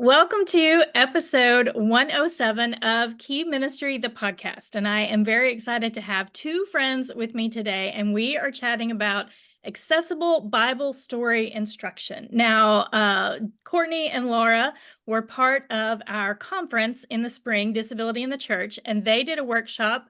Welcome to episode 107 of Key Ministry, the podcast. And I am very excited to have two friends with me today, and we are chatting about accessible Bible story instruction. Now, Cortney and Laura were part of our conference in the spring, Disability in the Church, and they did a workshop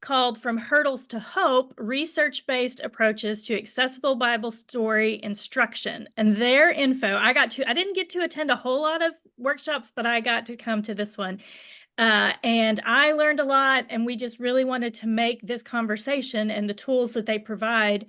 called From Hurdles to Hope, Research-Based Approaches to Accessible Bible Story Instruction. And their info, I didn't get to attend a whole lot of workshops, but I got to come to this one. And I learned a lot, and we just really wanted to make this conversation and the tools that they provide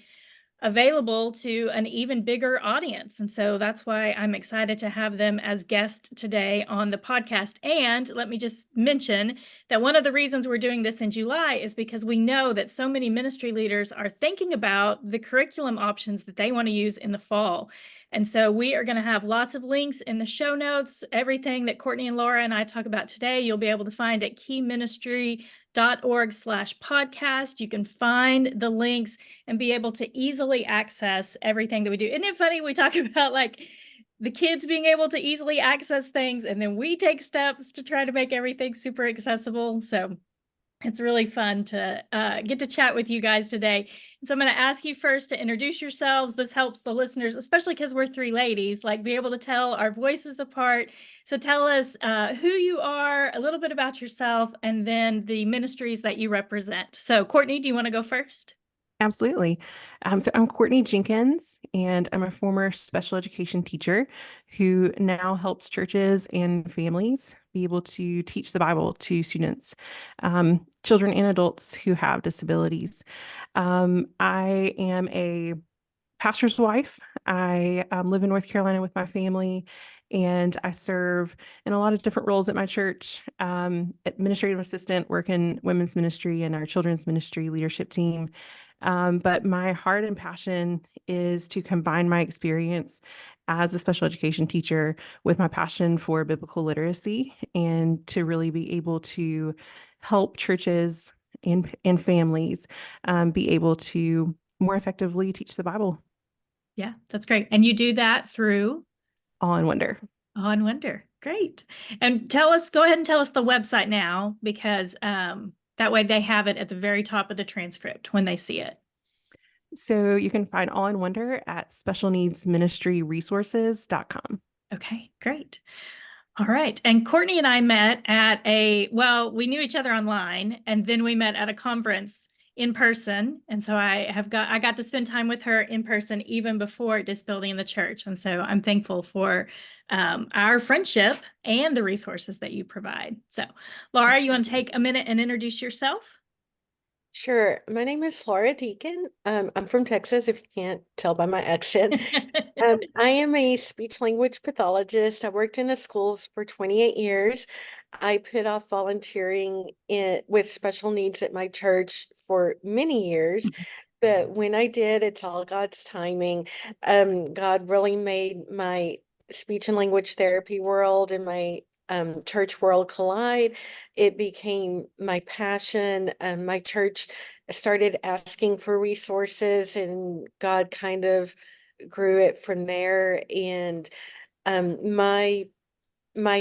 available to an even bigger audience. And so that's why I'm excited to have them as guests today on the podcast. And let me just mention that one of the reasons we're doing this in July is because we know that so many ministry leaders are thinking about the curriculum options that they want to use in the fall. And so we are going to have lots of links in the show notes. Everything that Cortney and Laura and I talk about today, you'll be able to find at keyministry.org/podcast. You can find the links and be able to easily access everything that we do. Isn't it funny? We talk about like the kids being able to easily access things, and then we take steps to try to make everything super accessible. So it's really fun to get to chat with you guys today. So I'm going to ask you first to introduce yourselves. This helps the listeners, especially because we're three ladies, like be able to tell our voices apart. So tell us who you are, a little bit about yourself, and then the ministries that you represent. So Cortney, do you want to go first? Absolutely. So I'm Courtney Jenkins, and I'm a former special education teacher who now helps churches and families be able to teach the Bible to students, children and adults who have disabilities. I am a pastor's wife. I live in North Carolina with my family, and I serve in a lot of different roles at my church. Administrative assistant, work in women's ministry and our children's ministry leadership team. But my heart and passion is to combine my experience as a special education teacher with my passion for biblical literacy and to really be able to help churches and families be able to more effectively teach the Bible. Yeah, that's great. And you do that through All in Wonder. All in Wonder. Great. And go ahead and tell us the website now, because that way they have it at the very top of the transcript when they see it. So you can find All in Wonder at specialneedsministryresources.com. Okay, great. All right. And Courtney and I met we knew each other online, and then we met at a conference in person. And so I got to spend time with her in person even before Disability in the Church. And so I'm thankful for our friendship and the resources that you provide. So Laura, you want to take a minute and introduce yourself? Sure. My name is Laura Deeken. I'm from Texas, if you can't tell by my accent. I am a speech language pathologist. I worked in the schools for 28 years. I put off volunteering with special needs at my church for many years. But when I did, it's all God's timing. God really made my speech and language therapy world and my church world collide. It became my passion. My church started asking for resources, and God kind of grew it from there. And my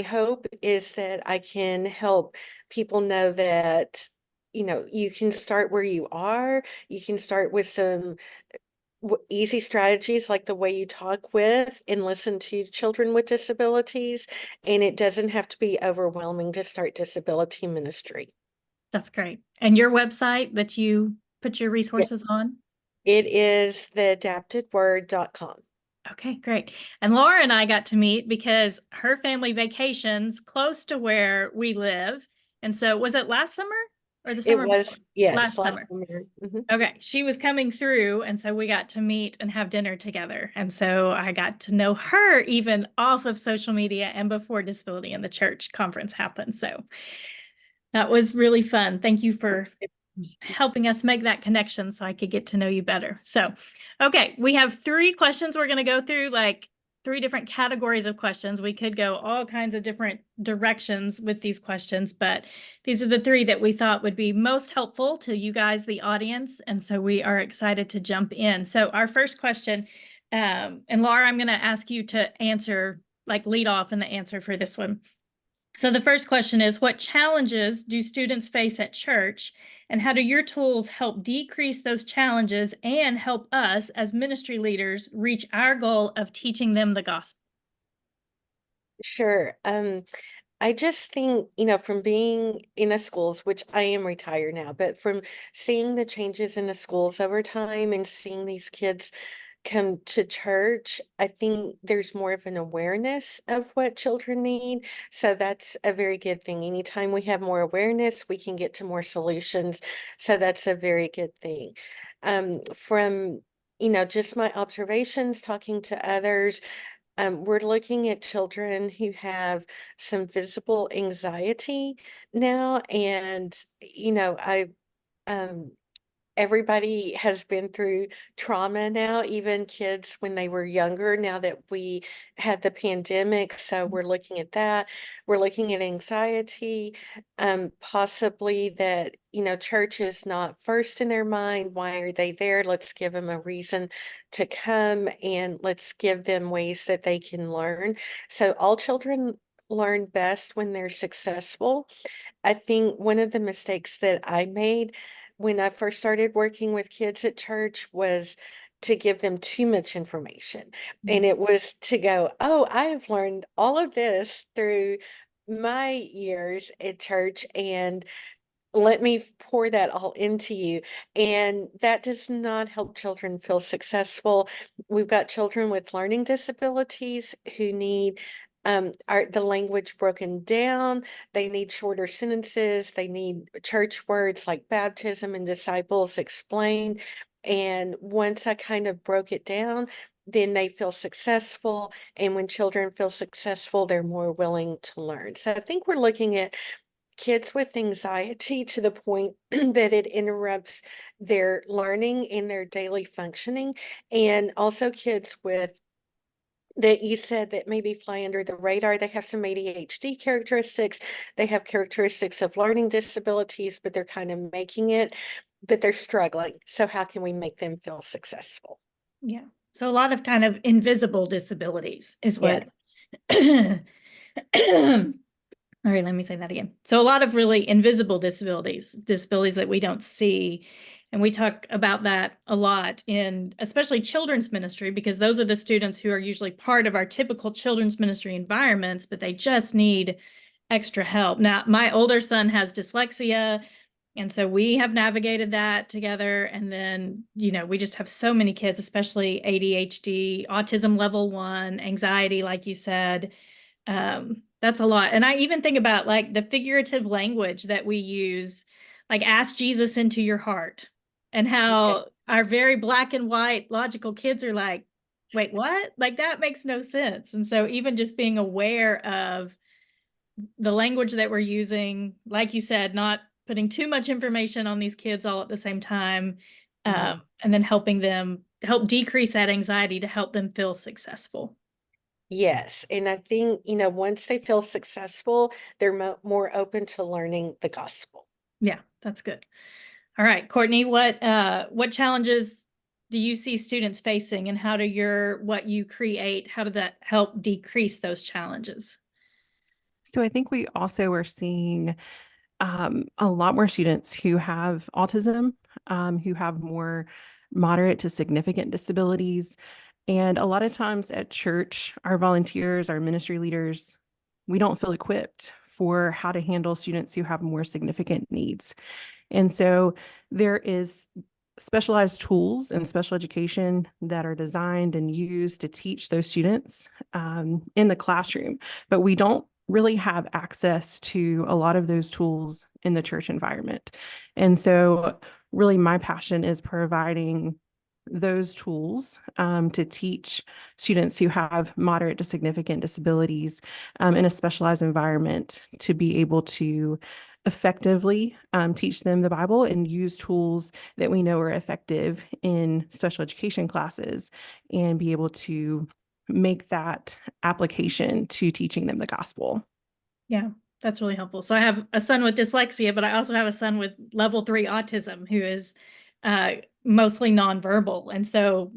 hope is that I can help people know that you can start where you are. You can start with some easy strategies like the way you talk with and listen to children with disabilities, and it doesn't have to be overwhelming to start disability ministry. That's great. And your website that you put your resources on? It is theadaptedword.com. Okay, great. And Laura and I got to meet because her family vacations close to where we live. And so was it last summer or the summer? It was, yes, last summer. Okay, she was coming through, and so we got to meet and have dinner together. And so I got to know her even off of social media and before Disability in the Church conference happened. So that was really fun. Thank you for helping us make that connection so I could get to know you better. So, okay, we have three questions we're going to go through, like three different categories of questions. We could go all kinds of different directions with these questions, but these are the three that we thought would be most helpful to you guys, the audience. And so we are excited to jump in. So our first question, and Laura, I'm going to ask you to answer like lead off in the answer for this one. So the first question is, what challenges do students face at church, and how do your tools help decrease those challenges and help us as ministry leaders reach our goal of teaching them the gospel? Sure. I just think, from being in the schools, which I am retired now, but from seeing the changes in the schools over time and seeing these kids come to church, I think there's more of an awareness of what children need. So that's a very good thing. Anytime we have more awareness, we can get to more solutions. So that's a very good thing. From, just my observations, talking to others, we're looking at children who have some visible anxiety now, and I um everybody has been through trauma now, even kids when they were younger, now that we had the pandemic. So we're looking at that. We're looking at anxiety, possibly that, church is not first in their mind. Why are they there? Let's give them a reason to come, and let's give them ways that they can learn. So all children learn best when they're successful. I think one of the mistakes that I made when I first started working with kids at church was to give them too much information. And it was to go, oh, I have learned all of this through my years at church, and let me pour that all into you. And that does not help children feel successful. We've got children with learning disabilities who need the language broken down. They need shorter sentences. They need church words like baptism and disciples explained. And once I kind of broke it down, then they feel successful. And when children feel successful, they're more willing to learn. So I think we're looking at kids with anxiety to the point that it interrupts their learning and their daily functioning, and also kids with that you said that maybe fly under the radar. They have some ADHD characteristics. They have characteristics of learning disabilities, but they're kind of making it, but they're struggling. So how can we make them feel successful? Yeah. So a lot of kind of invisible disabilities is Yeah. what. All right, let me say that again. So a lot of really invisible disabilities that we don't see. And we talk about that a lot in especially children's ministry, because those are the students who are usually part of our typical children's ministry environments, but they just need extra help. Now, my older son has dyslexia, and so we have navigated that together. And then, we just have so many kids, especially ADHD, autism level 1, anxiety, like you said. That's a lot. And I even think about like the figurative language that we use, like ask Jesus into your heart, and how our very black and white logical kids are like, wait, what? Like that makes no sense. And so even just being aware of the language that we're using, like you said, not putting too much information on these kids all at the same time, and then helping them help decrease that anxiety to help them feel successful. Yes. And I think, once they feel successful, they're more open to learning the gospel. Yeah, that's good. All right, Cortney, what challenges do you see students facing, and how do what you create, how did that help decrease those challenges? So I think we also are seeing a lot more students who have autism, who have more moderate to significant disabilities. And a lot of times at church, our volunteers, our ministry leaders, we don't feel equipped for how to handle students who have more significant needs. And so there is specialized tools and special education that are designed and used to teach those students in the classroom, but we don't really have access to a lot of those tools in the church environment. And so really my passion is providing those tools to teach students who have moderate to significant disabilities in a specialized environment to be able to effectively teach them the Bible and use tools that we know are effective in special education classes, and be able to make that application to teaching them the gospel. Yeah, that's really helpful. So I have a son with dyslexia, but I also have a son with level 3 autism who is mostly nonverbal. And so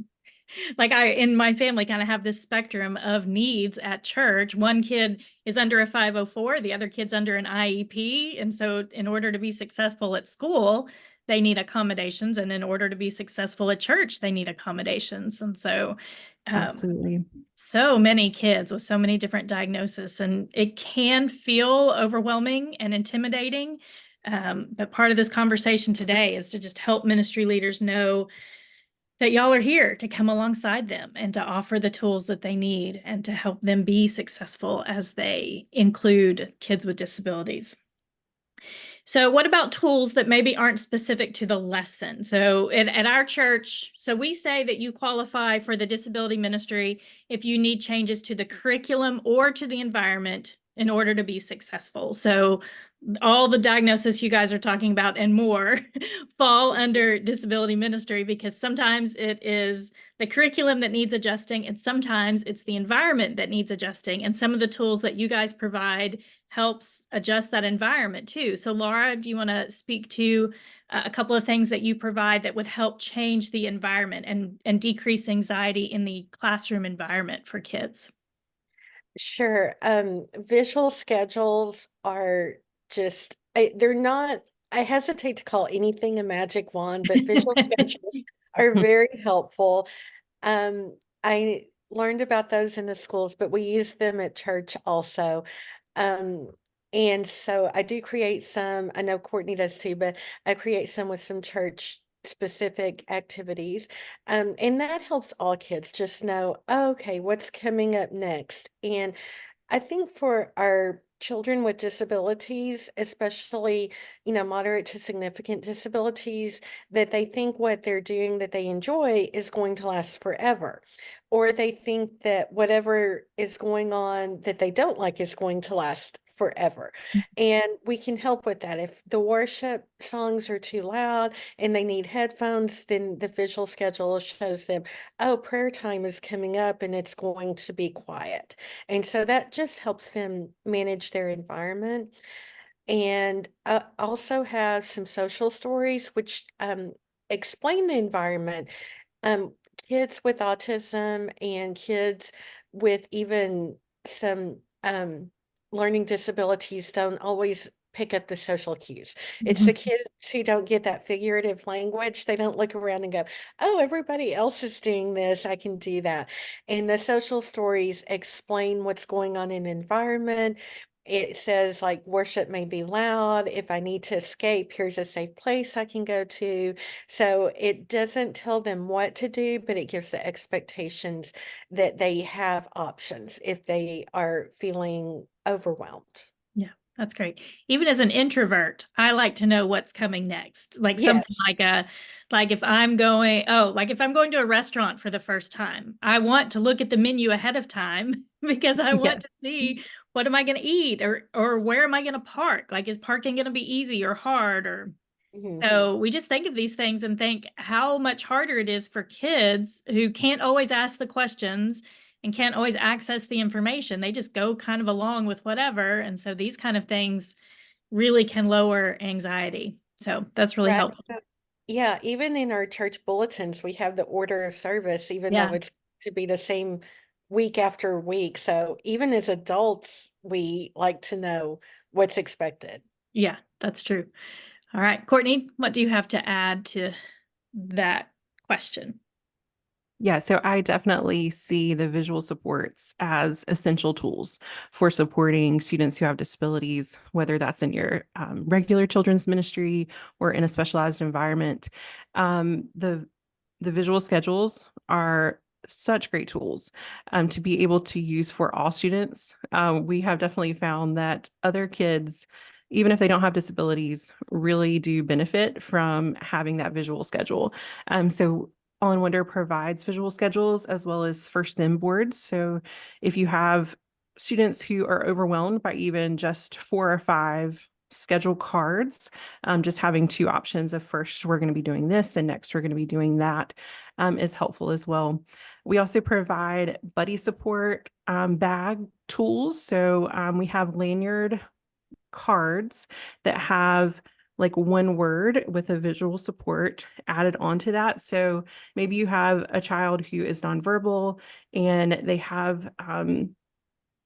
like I in my family kind of have this spectrum of needs at church. One kid is under a 504, the other kid's under an IEP. And so in order to be successful at school, they need accommodations. And in order to be successful at church, they need accommodations. And so Absolutely. so many kids with so many different diagnoses, and it can feel overwhelming and intimidating. But part of this conversation today is to just help ministry leaders know that y'all are here to come alongside them and to offer the tools that they need and to help them be successful as they include kids with disabilities. So what about tools that maybe aren't specific to the lesson? So at our church, so we say that you qualify for the disability ministry if you need changes to the curriculum or to the environment in order to be successful. So all the diagnosis you guys are talking about and more fall under disability ministry, because sometimes it is the curriculum that needs adjusting, and sometimes it's the environment that needs adjusting. And some of the tools that you guys provide helps adjust that environment too. So Laura, do you want to speak to a couple of things that you provide that would help change the environment and decrease anxiety in the classroom environment for kids? Sure. Visual schedules are just, they're not, I hesitate to call anything a magic wand, but visual schedules are very helpful. I learned about those in the schools, but we use them at church also. Um, and so I do create some, I know Cortney does too, but I create some with some church specific activities. And that helps all kids just know, okay, what's coming up next. And I think for our children with disabilities, especially, moderate to significant disabilities, that they think what they're doing that they enjoy is going to last forever. Or they think that whatever is going on that they don't like is going to last forever. And we can help with that. If the worship songs are too loud and they need headphones, then the visual schedule shows them, oh, prayer time is coming up and it's going to be quiet. And so that just helps them manage their environment. And also have some social stories which explain the environment. Um, Kids with autism and kids with even some learning disabilities don't always pick up the social cues. It's the kids who don't get that figurative language. They don't look around and go, oh, everybody else is doing this, I can do that. And the social stories explain what's going on in the environment. It says like worship may be loud. If I need to escape, here's a safe place I can go to. So it doesn't tell them what to do, but it gives the expectations that they have options if they are feeling overwhelmed. Yeah, that's great. Even as an introvert, I like to know what's coming next. Like something Yes. like if I'm going, like if I'm going to a restaurant for the first time, I want to look at the menu ahead of time because I want Yes. to see what am I going to eat or where am I going to park? Like, is parking going to be easy or hard? Or Mhm. so we just think of these things and think how much harder it is for kids who can't always ask the questions and can't always access the information. They just go kind of along with whatever. And so these kind of things really can lower anxiety. So that's really Right. helpful. Yeah, even in our church bulletins, we have the order of service, even though Yeah. it's to be the same week after week. So even as adults, we like to know what's expected. Yeah, that's true. All right, Cortney, what do you have to add to that question? Yeah, so I definitely see the visual supports as essential tools for supporting students who have disabilities, whether that's in your regular children's ministry or in a specialized environment. The visual schedules are such great tools to be able to use for all students. We have definitely found that other kids, even if they don't have disabilities, really do benefit from having that visual schedule. So All in Wonder provides visual schedules as well as first them boards. So if you have students who are overwhelmed by even just 4 or 5 schedule cards, just having 2 options of first we're going to be doing this and next we're going to be doing that is helpful as well. We also provide buddy support bag tools. So we have lanyard cards that have like one word with a visual support added onto that. So maybe you have a child who is nonverbal and they have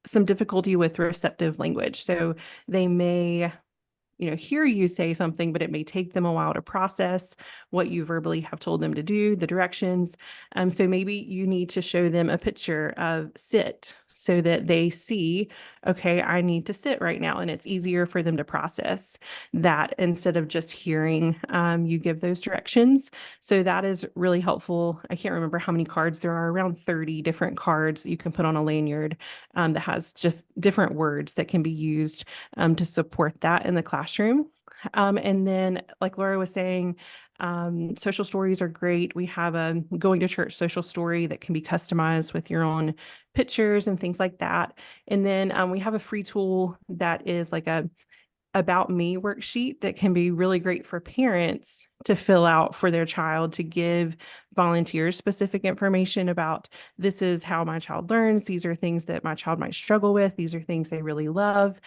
some difficulty with receptive language. So they may hear you say something, but it may take them a while to process what you verbally have told them to do, the directions. So maybe you need to show them a picture of sit so that they see, okay, I need to sit right now. And it's easier for them to process that instead of just hearing you give those directions. So that is really helpful. I can't remember how many cards there are, around 30 different cards that you can put on a lanyard that has just different words that can be used to support that in the classroom. And then, like Laura was saying, social stories are great. We have a going to church social story that can be customized with your own pictures and things like that. And then we have a free tool that is like a about me worksheet that can be really great for parents to fill out for their child, to give volunteers specific information about this is how my child learns. These are things that my child might struggle with. These are things they really love,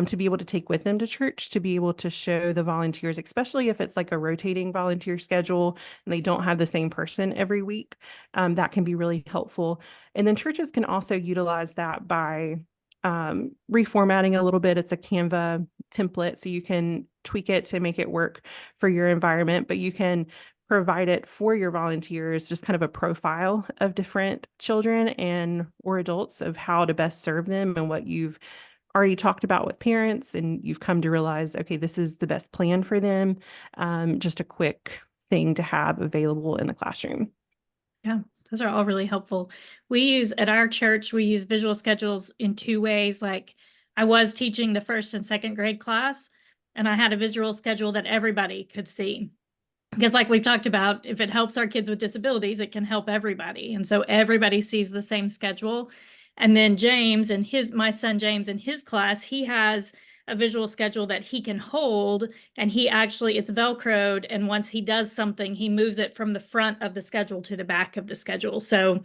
to be able to take with them to church, to be able to show the volunteers, especially if it's like a rotating volunteer schedule and they don't have the same person every week. That can be really helpful. And then churches can also utilize that by reformatting a little bit. It's a Canva template, so you can tweak it to make it work for your environment, but you can provide it for your volunteers, just kind of a profile of different children and or adults of how to best serve them and what you've already talked about with parents and you've come to realize, okay, this is the best plan for them. Just a quick thing to have available in the classroom. Yeah, those are all really helpful. At our church, we use visual schedules in two ways. Like I was teaching the 1st and 2nd grade class, and I had a visual schedule that everybody could see. Because like we've talked about, if it helps our kids with disabilities, it can help everybody. And so everybody sees the same schedule. And then my son James in his class, he has a visual schedule that he can hold, and it's Velcroed. And once he does something, he moves it from the front of the schedule to the back of the schedule. So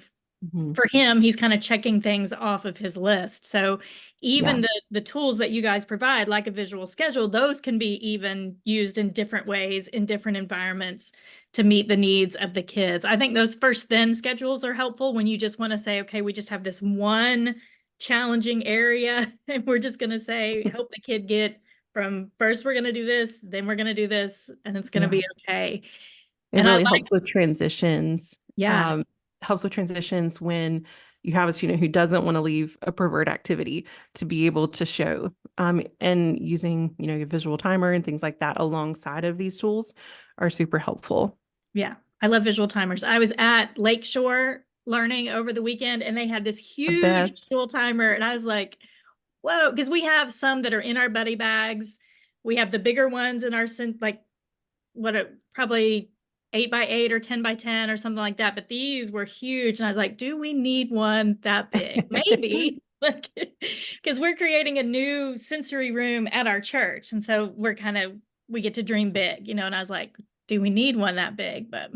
for him, he's kind of checking things off of his list. So even the tools that you guys provide, like a visual schedule, those can be even used in different ways in different environments to meet the needs of the kids. I think those first then schedules are helpful when you just want to say, okay, we just have this one challenging area and we're just going to say, help the kid get from first we're going to do this, then we're going to do this, and it's going to be okay. It And really helps with transitions. Yeah. Helps with transitions when you have a student who doesn't want to leave a preferred activity to be able to show, and using, a visual timer and things like that alongside of these tools are super helpful. Yeah, I love visual timers. I was at Lakeshore Learning over the weekend, and they had this huge visual timer, and I was like, whoa, because we have some that are in our buddy bags. We have the bigger ones in our, probably 8x8 or 10x10 or something like that. But these were huge. And I was like, do we need one that big? Maybe. Because we're creating a new sensory room at our church. And so we get to dream big, and I was like, do we need one that big? But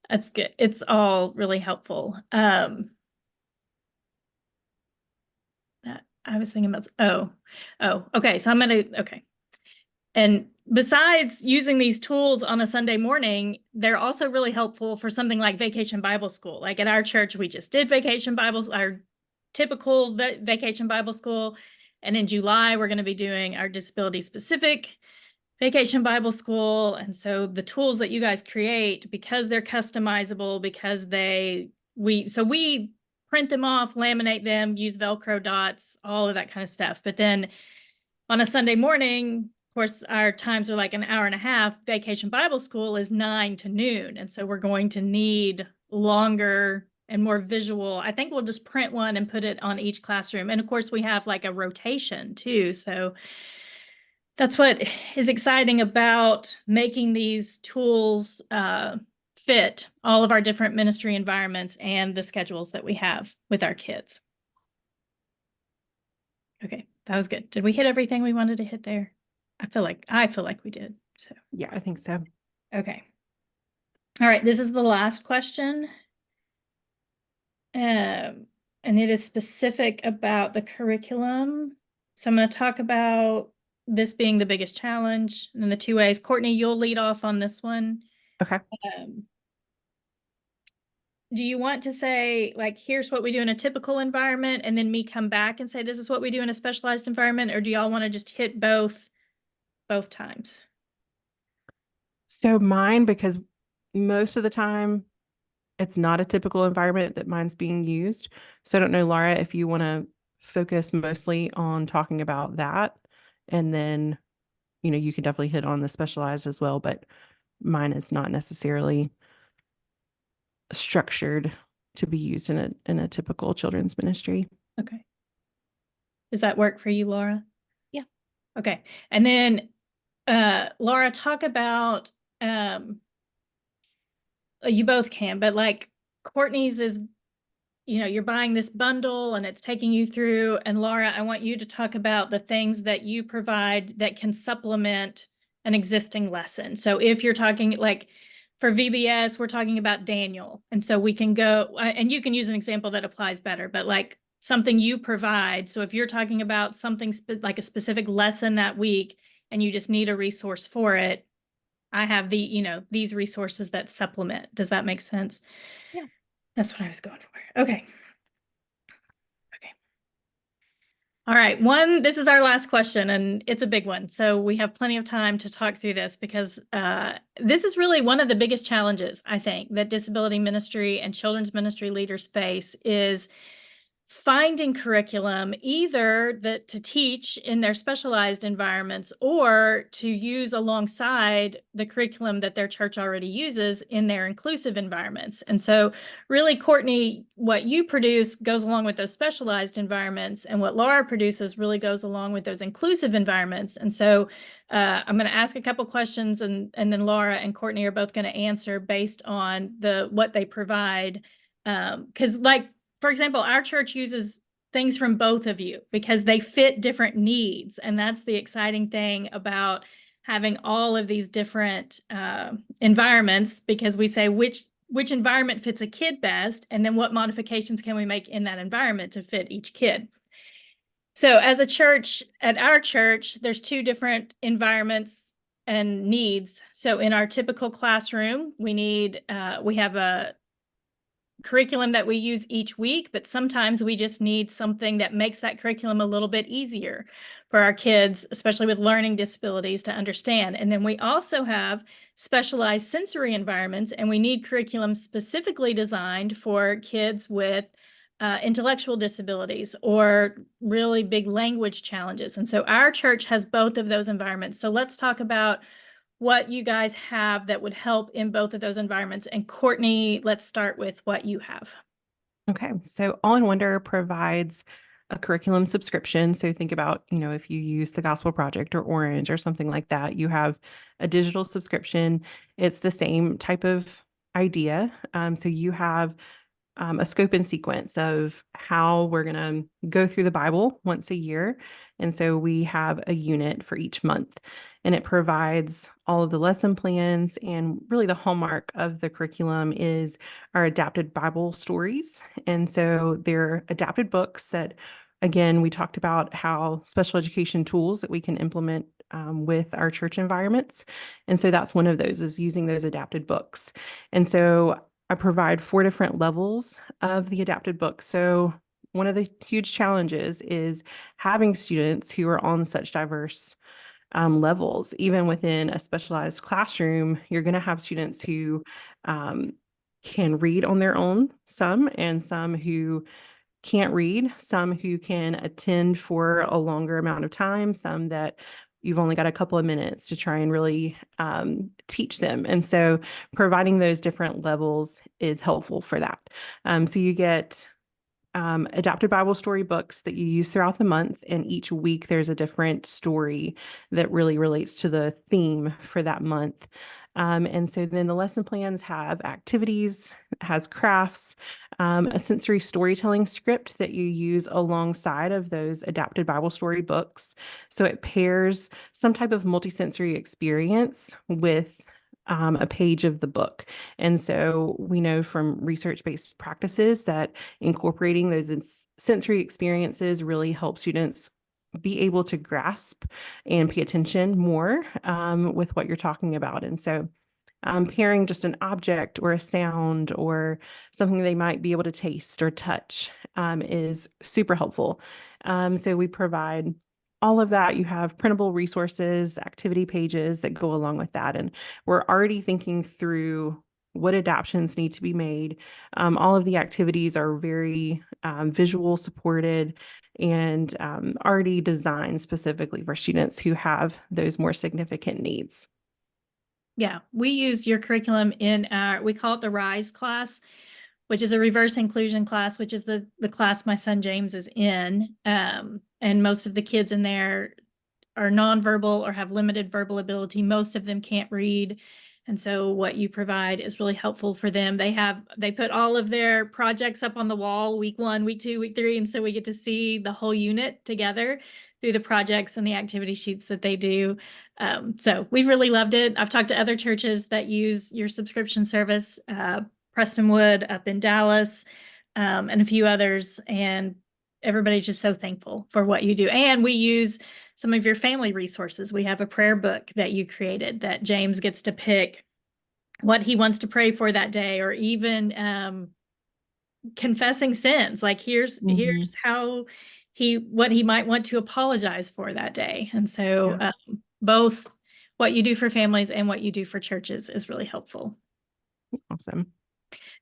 that's good. It's all really helpful. I was thinking about, okay. So okay. And besides using these tools on a Sunday morning, they're also really helpful for something like Vacation Bible School. Like at our church, we just did our typical Vacation Bible School. And in July, we're going to be doing our disability specific Vacation Bible School. And so the tools that you guys create, because they're customizable, because we print them off, laminate them, use Velcro dots, all of that kind of stuff. But then on a Sunday morning, of course, our times are like an hour and a half. Vacation Bible School is 9 to noon. And so we're going to need longer and more visual. I think we'll just print one and put it on each classroom. And of course, we have like a rotation too. So that's what is exciting about making these tools fit all of our different ministry environments and the schedules that we have with our kids. Okay, that was good. Did we hit everything we wanted to hit there? I feel like we did. So yeah, I think so. Okay. All right, this is the last question. And it is specific about the curriculum. So I'm going to talk about this being the biggest challenge and the 2As. Cortney, you'll lead off on this one. Okay. Do you want to say, like, here's what we do in a typical environment, and then me come back and say, this is what we do in a specialized environment? Or do y'all want to just hit both times? So mine, because most of the time it's not a typical environment that mine's being used. So I don't know, Laura, if you want to focus mostly on talking about that, and then, you can definitely hit on the specialized as well, but mine is not necessarily structured to be used in a typical children's ministry. Okay. Does that work for you, Laura? Yeah. Okay. And then, Laura, talk about, you both can, but like Cortney's is, you're buying this bundle and it's taking you through. And Laura, I want you to talk about the things that you provide that can supplement an existing lesson. So if you're talking like for VBS, we're talking about Daniel. And so we can go, and you can use an example that applies better, but like something you provide. So if you're talking about something like a specific lesson that week and you just need a resource for it, I have these resources that supplement. Does that make sense? Yeah. That's what I was going for. Okay. All right. This is our last question, and it's a big one. So we have plenty of time to talk through this because this is really one of the biggest challenges, I think, that disability ministry and children's ministry leaders face is finding curriculum either that to teach in their specialized environments or to use alongside the curriculum that their church already uses in their inclusive environments. And so really, Cortney, what you produce goes along with those specialized environments, and what Laura produces really goes along with those inclusive environments. And so I'm going to ask a couple questions, and then Laura and Cortney are both going to answer based on what they provide. Because for example, our church uses things from both of you because they fit different needs. And that's the exciting thing about having all of these different environments, because we say which environment fits a kid best, and then what modifications can we make in that environment to fit each kid. So as a church, at our church, there's two different environments and needs. So in our typical classroom, we have a curriculum that we use each week, but sometimes we just need something that makes that curriculum a little bit easier for our kids, especially with learning disabilities, to understand. And then we also have specialized sensory environments, and we need curriculum specifically designed for kids with intellectual disabilities or really big language challenges. And so our church has both of those environments. So let's talk about what you guys have that would help in both of those environments. And Cortney, let's start with what you have. Okay, so All in Wonder provides a curriculum subscription. So think about, if you use the Gospel Project or Orange or something like that, you have a digital subscription. It's the same type of idea. So you have a scope and sequence of how we're going to go through the Bible once a year. And so we have a unit for each month, and it provides all of the lesson plans. And really the hallmark of the curriculum is our adapted Bible stories. And so they're adapted books that, again, we talked about how special education tools that we can implement with our church environments. And so that's one of those, is using those adapted books. And so I provide 4 different levels of the adapted book. So one of the huge challenges is having students who are on such diverse levels. Even within a specialized classroom, you're going to have students who can read on their own, and some who can't read, some who can attend for a longer amount of time, some that you've only got a couple of minutes to try and really teach them. And so providing those different levels is helpful for that. So you get adapted Bible story books that you use throughout the month, and each week there's a different story that really relates to the theme for that month. And so then the lesson plans have activities, has crafts, a sensory storytelling script that you use alongside of those adapted Bible story books. So it pairs some type of multisensory experience with a page of the book. And so we know from research-based practices that incorporating those sensory experiences really help students be able to grasp and pay attention more with what you're talking about. And so pairing just an object or a sound or something they might be able to taste or touch is super helpful. So we provide all of that. You have printable resources, activity pages that go along with that. And we're already thinking through what adaptations need to be made. All of the activities are very visual supported and already designed specifically for students who have those more significant needs. Yeah, we used your curriculum in we call it the RISE class, which is a reverse inclusion class, which is the class my son James is in. And most of the kids in there are nonverbal or have limited verbal ability. Most of them can't read. And so what you provide is really helpful for them. They put all of their projects up on the wall, week 1, week 2, week 3. And so we get to see the whole unit together through the projects and the activity sheets that they do. So we've really loved it. I've talked to other churches that use your subscription service, Prestonwood up in Dallas, and a few others. And everybody's just so thankful for what you do. And we use some of your family resources. We have a prayer book that you created that James gets to pick what he wants to pray for that day, or even confessing sins. Like here's how what he might want to apologize for that day. And so both what you do for families and what you do for churches is really helpful. Awesome.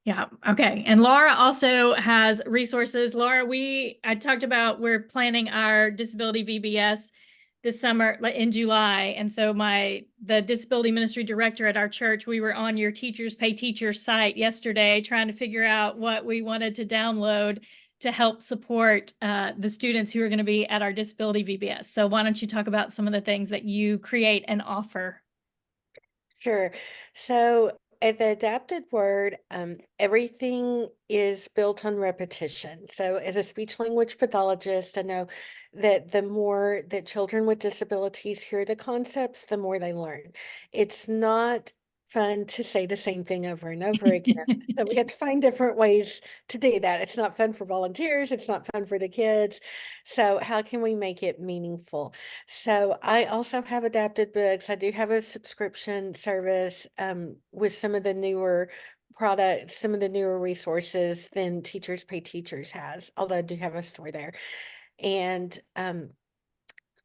Yeah. Okay. And Laura also has resources. Laura, I talked about we're planning our disability VBS this summer in July. And so the disability ministry director at our church, we were on your Teachers Pay Teachers site yesterday trying to figure out what we wanted to download to help support the students who are going to be at our disability VBS. So why don't you talk about some of the things that you create and offer? Sure. So at the adapted word, everything is built on repetition. So as a speech language pathologist, I know that the more that children with disabilities hear the concepts, the more they learn. It's not fun to say the same thing over and over again. So we have to find different ways to do that. It's not fun for volunteers. It's not fun for the kids. So how can we make it meaningful? So I also have adapted books. I do have a subscription service with some of the newer products, some of the newer resources than Teachers Pay Teachers has, although I do have a store there. And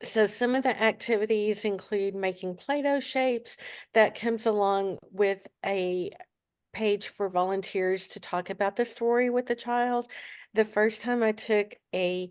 so some of the activities include making Play-Doh shapes. That comes along with a page for volunteers to talk about the story with the child. The first time I took a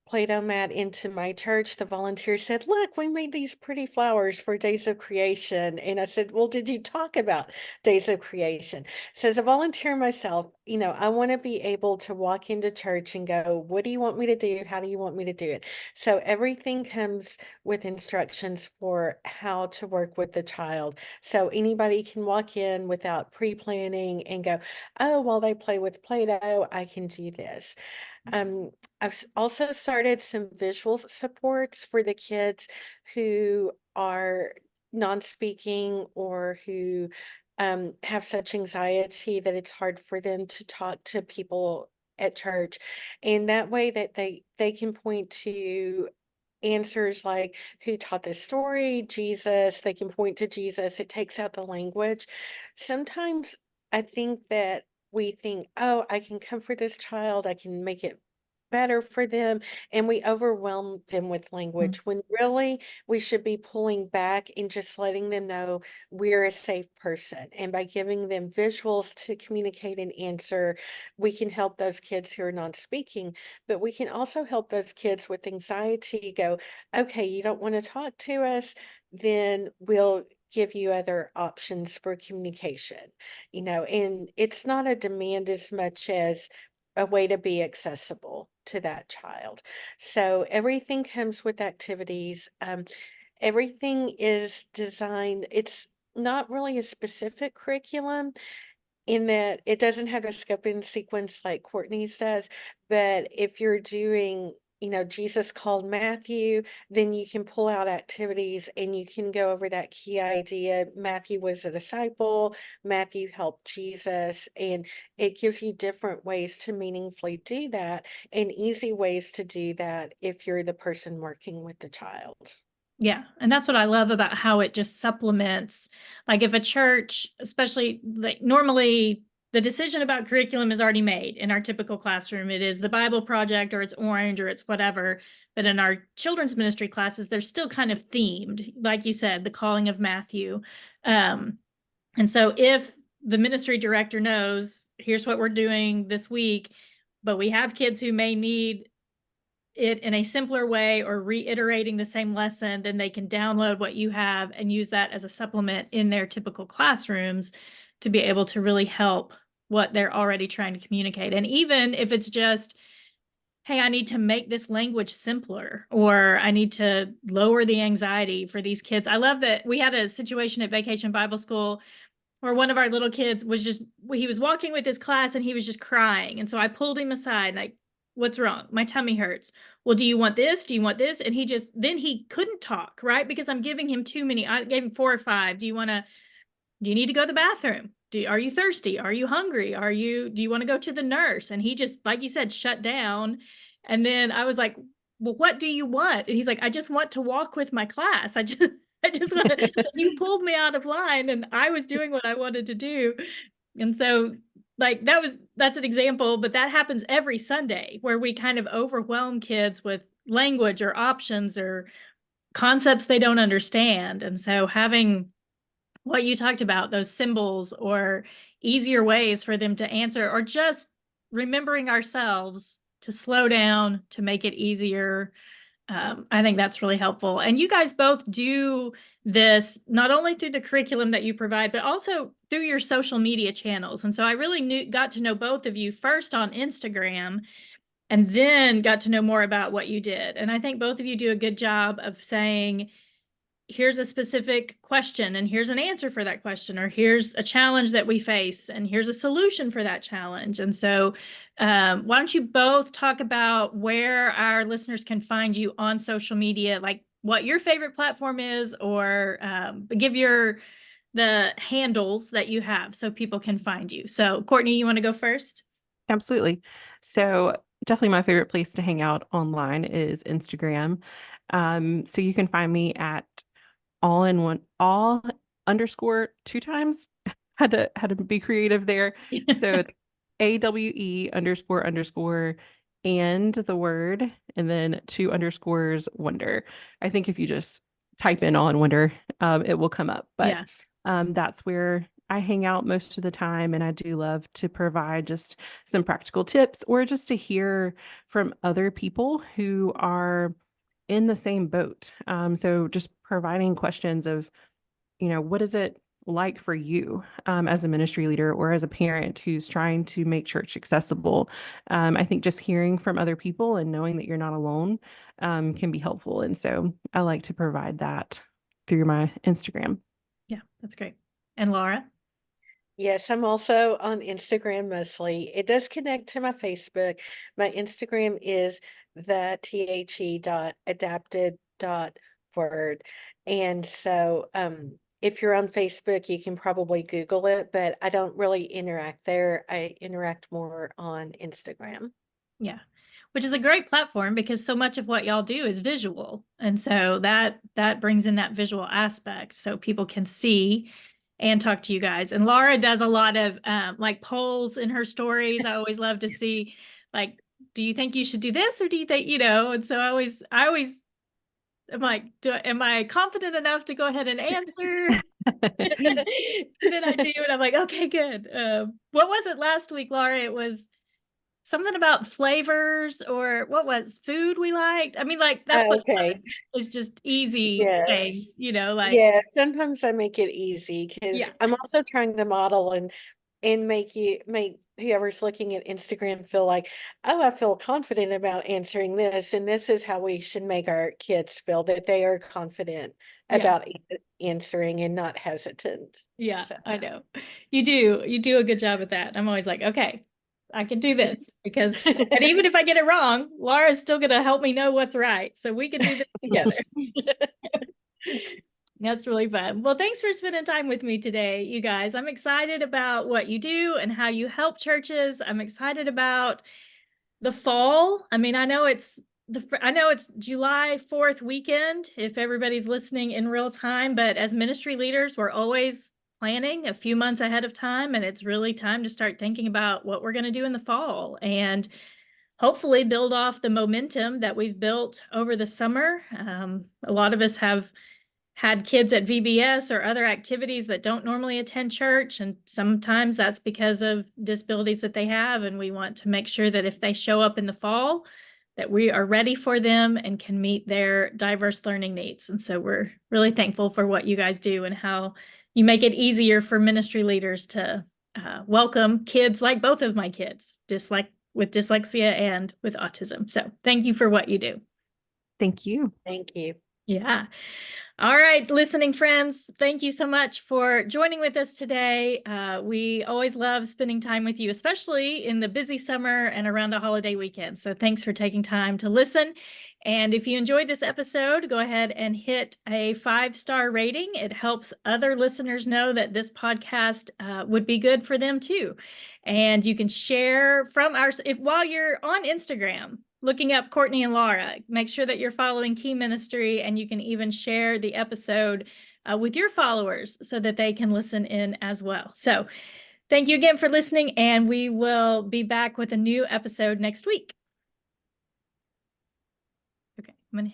Play-Doh mat into my church, the volunteer said, "Look, we made these pretty flowers for Days of Creation." And I said, "Well, did you talk about Days of Creation?" So as a volunteer myself, I want to be able to walk into church and go, "What do you want me to do? How do you want me to do it?" So everything comes with instructions for how to work with the child. So anybody can walk in without pre-planning and go, "Oh, while they play with Play-Doh, I can do this." I've also started some visual supports for the kids who are non-speaking or who have such anxiety that it's hard for them to talk to people at church. And that way that they can point to answers like who taught this story, Jesus. They can point to Jesus. It takes out the language. Sometimes I think that we think, oh, I can comfort this child, I can make it better for them, and we overwhelm them with language when really we should be pulling back and just letting them know we're a safe person. And by giving them visuals to communicate and answer, we can help those kids who are non-speaking, but we can also help those kids with anxiety go, okay, you don't want to talk to us, then we'll give you other options for communication, and it's not a demand as much as a way to be accessible to that child. So everything comes with activities. Everything is designed, it's not really a specific curriculum in that it doesn't have a scope and sequence like Cortney says, but if you're doing Jesus called Matthew, then you can pull out activities and you can go over that key idea. Matthew was a disciple, Matthew helped Jesus, and it gives you different ways to meaningfully do that and easy ways to do that if you're the person working with the child. Yeah. And that's what I love about how it just supplements. Like if a church, especially like normally the decision about curriculum is already made in our typical classroom. It is the Bible project or it's orange or it's whatever. But in our children's ministry classes, they're still kind of themed. Like you said, the calling of Matthew. And so if the ministry director knows, here's what we're doing this week, but we have kids who may need it in a simpler way or reiterating the same lesson, then they can download what you have and use that as a supplement in their typical classrooms to be able to really help what they're already trying to communicate. And even if it's just, hey, I need to make this language simpler, or I need to lower the anxiety for these kids. I love that we had a situation at Vacation Bible School where one of our little kids was just, he was walking with his class and he was just crying. And so I pulled him aside and what's wrong? My tummy hurts. Well, do you want this? Do you want this? And then he couldn't talk, right? Because I'm giving him too many. I gave him 4 or 5. Do you need to go to the bathroom? Are you thirsty? Are you hungry? Do you want to go to the nurse? And he just, like you said, shut down. And then I was like, well, what do you want? And he's like, I just want to walk with my class. I just want to, you pulled me out of line and I was doing what I wanted to do. And so like that's an example, but that happens every Sunday where we kind of overwhelm kids with language or options or concepts they don't understand. And so having what you talked about, those symbols or easier ways for them to answer, or just remembering ourselves to slow down, to make it easier. I think that's really helpful. And you guys both do this not only through the curriculum that you provide, but also through your social media channels. And so I really got to know both of you first on Instagram and then got to know more about what you did. And I think both of you do a good job of saying, here's a specific question and here's an answer for that question, or here's a challenge that we face and here's a solution for that challenge. And so why don't you both talk about where our listeners can find you on social media, like what your favorite platform is, or give the handles that you have so people can find you. So Cortney, you want to go first? Absolutely. So definitely my favorite place to hang out online is Instagram. So you can find me at all underscore 2 times. Had to be creative there. So it's AWE __ and the word, and then 2 underscores wonder. I think if you just type in all in wonder, it will come up. But that's where I hang out most of the time. And I do love to provide just some practical tips or just to hear from other people who are in the same boat. So just providing questions of, what is it like for you as a ministry leader or as a parent who's trying to make church accessible? I think just hearing from other people and knowing that you're not alone can be helpful. And so I like to provide that through my Instagram. Yeah, that's great. And Laura? Yes, I'm also on Instagram mostly. It does connect to my Facebook. My Instagram is the@adapted.word. And so if you're on Facebook, you can probably Google it, but I don't really interact there. I interact more on Instagram. Yeah, which is a great platform because so much of what y'all do is visual. And so that brings in that visual aspect so people can see and talk to you guys. And Laura does a lot of like polls in her stories. I always love to see, like, do you think you should do this, or do you think, and so I always am like, am I confident enough to go ahead and answer? And then I do, and I'm like, okay, good. What was it last week, Laura? It was something about flavors, or what was food we liked. I mean, like, that's what's fun. It's just easy things, like. Yeah, sometimes I make it easy because I'm also trying to model and make whoever's looking at Instagram feel like, oh, I feel confident about answering this, and this is how we should make our kids feel, that they are confident about answering and not hesitant. Yeah, so. I know. You do a good job at that. I'm always like, okay, I can do this because, and even if I get it wrong, Laura's still going to help me know what's right. So we can do this together. That's really fun. Well, thanks for spending time with me today, you guys. I'm excited about what you do and how you help churches. I'm excited about the fall. I mean, I know it's July 4th weekend if everybody's listening in real time, but as ministry leaders, we're always planning a few months ahead of time, and it's really time to start thinking about what we're going to do in the fall and hopefully build off the momentum that we've built over the summer. A lot of us have had kids at VBS or other activities that don't normally attend church. And sometimes that's because of disabilities that they have. And we want to make sure that if they show up in the fall, that we are ready for them and can meet their diverse learning needs. And so we're really thankful for what you guys do and how you make it easier for ministry leaders to welcome kids like both of my kids, with dyslexia and with autism. So thank you for what you do. Thank you. Thank you. Yeah. All right, listening friends, thank you so much for joining with us today. We always love spending time with you, especially in the busy summer and around a holiday weekend. So thanks for taking time to listen. And if you enjoyed this episode, go ahead and hit a 5-star rating. It helps other listeners know that this podcast would be good for them too. And you can share from while you're on Instagram, looking up Cortney and Laura, make sure that you're following Key Ministry, and you can even share the episode with your followers so that they can listen in as well. So thank you again for listening, and we will be back with a new episode next week. Okay, I'm gonna